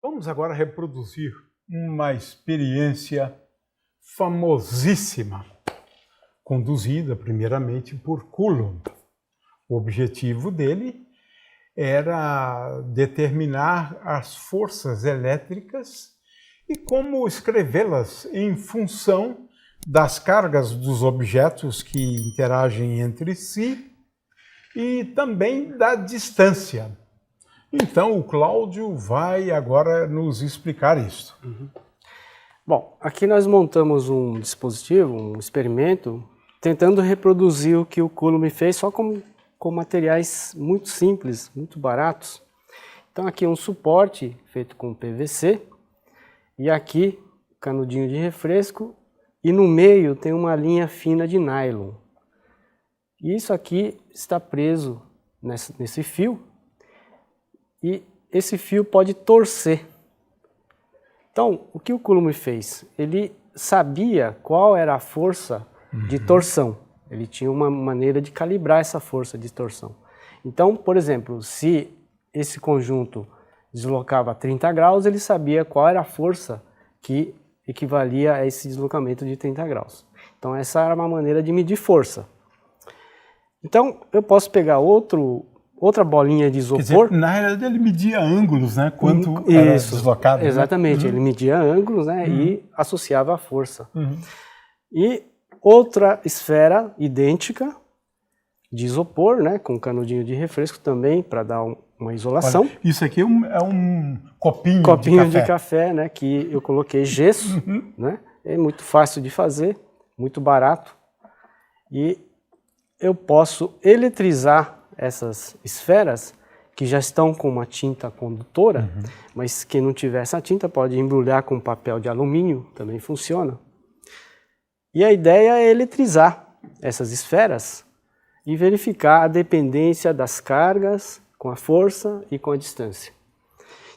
Vamos agora reproduzir uma experiência famosíssima, conduzida primeiramente por Coulomb. O objetivo dele era determinar as forças elétricas e como escrevê-las em função das cargas dos objetos que interagem entre si e também da distância. Então, o Cláudio vai agora nos explicar isso. Bom, aqui nós montamos um dispositivo, um experimento, tentando reproduzir o que o Coulomb fez só com materiais muito simples, muito baratos. Então aqui um suporte feito com PVC e aqui canudinho de refresco e no meio tem uma linha fina de nylon. E isso aqui está preso nesse fio e esse fio pode torcer. Então, o que o Coulomb fez? Ele sabia qual era a força de torção. Ele tinha uma maneira de calibrar essa força de torção. Então, por exemplo, se esse conjunto deslocava 30 graus, ele sabia qual era a força que equivalia a esse deslocamento de 30 graus. Então, essa era uma maneira de medir força. Então, eu posso pegar outra bolinha de isopor. Quer dizer, na realidade ele media ângulos, né? Quanto era deslocado. Exatamente, né? Ele media ângulos, né? E associava a força. E outra esfera idêntica de isopor, né? Com canudinho de refresco também, para dar uma isolação. Olha, isso aqui é um copinho de café, né? Que eu coloquei gesso, né? É muito fácil de fazer, muito barato. E eu posso eletrizar essas esferas que já estão com uma tinta condutora, mas quem não tiver essa tinta pode embrulhar com papel de alumínio, também funciona. E a ideia é eletrizar essas esferas e verificar a dependência das cargas com a força e com a distância.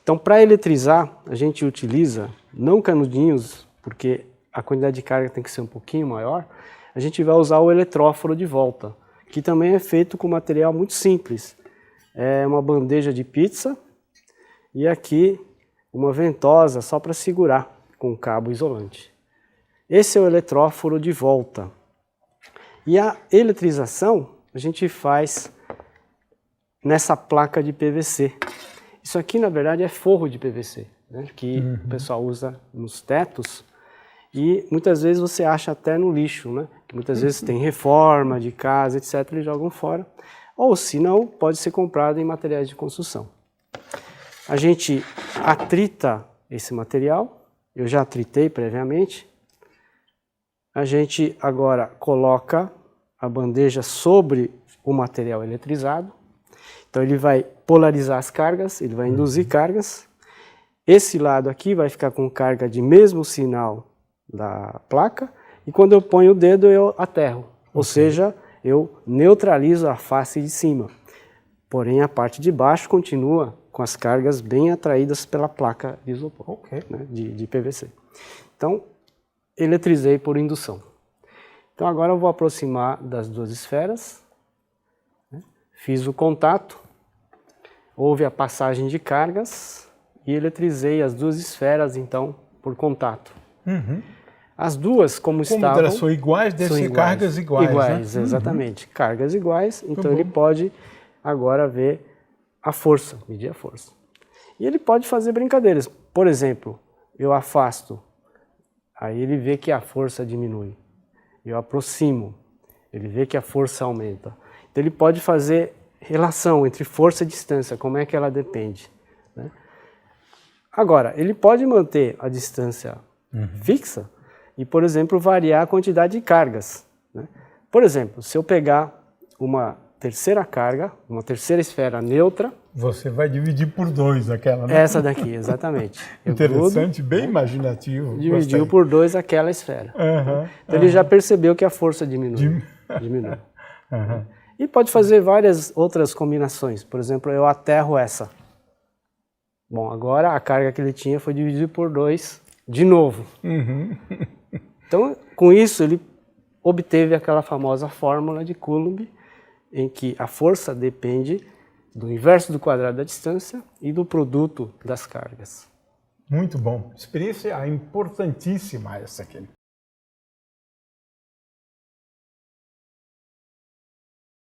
Então, para eletrizar, a gente utiliza não canudinhos, porque a quantidade de carga tem que ser um pouquinho maior, a gente vai usar o eletróforo de volta, que também é feito com material muito simples. É uma bandeja de pizza e aqui uma ventosa só para segurar com um cabo isolante. Esse é o eletróforo de volta. E a eletrização a gente faz nessa placa de PVC. Isso aqui, na verdade, é forro de PVC, né, que o pessoal usa nos tetos. E muitas vezes você acha até no lixo, né? Que muitas vezes tem reforma de casa, etc., eles jogam fora. Ou, se não, pode ser comprado em materiais de construção. A gente atrita esse material, eu já atritei previamente. A gente agora coloca a bandeja sobre o material eletrizado. Então ele vai polarizar as cargas, ele vai induzir cargas. Esse lado aqui vai ficar com carga de mesmo sinal da placa, e quando eu ponho o dedo eu aterro, ou seja, eu neutralizo a face de cima, porém a parte de baixo continua com as cargas bem atraídas pela placa de isopor, né, de PVC. Então, eletrizei por indução. Então agora eu vou aproximar das duas esferas, né, fiz o contato, houve a passagem de cargas e eletrizei as duas esferas então por contato. As duas, como estavam... elas são iguais, devem ser cargas iguais. Iguais, né? Exatamente. Cargas iguais, então ele pode agora ver a força, medir a força. E ele pode fazer brincadeiras. Por exemplo, eu afasto, aí ele vê que a força diminui. Eu aproximo, ele vê que a força aumenta. Então ele pode fazer relação entre força e distância, como é que ela depende, né? Agora, ele pode manter a distância fixa e, por exemplo, variar a quantidade de cargas, né? Por exemplo, se eu pegar uma terceira carga, uma terceira esfera neutra... Você vai dividir por 2 aquela, né? Essa daqui, exatamente. Interessante, bem imaginativo. Dividiu por 2 aquela esfera. Então ele já percebeu que a força diminui. E pode fazer várias outras combinações. Por exemplo, eu aterro essa. Bom, agora a carga que ele tinha foi dividida por 2 de novo. Então, com isso, ele obteve aquela famosa fórmula de Coulomb, em que a força depende do inverso do quadrado da distância e do produto das cargas. Muito bom. Experiência importantíssima essa aqui.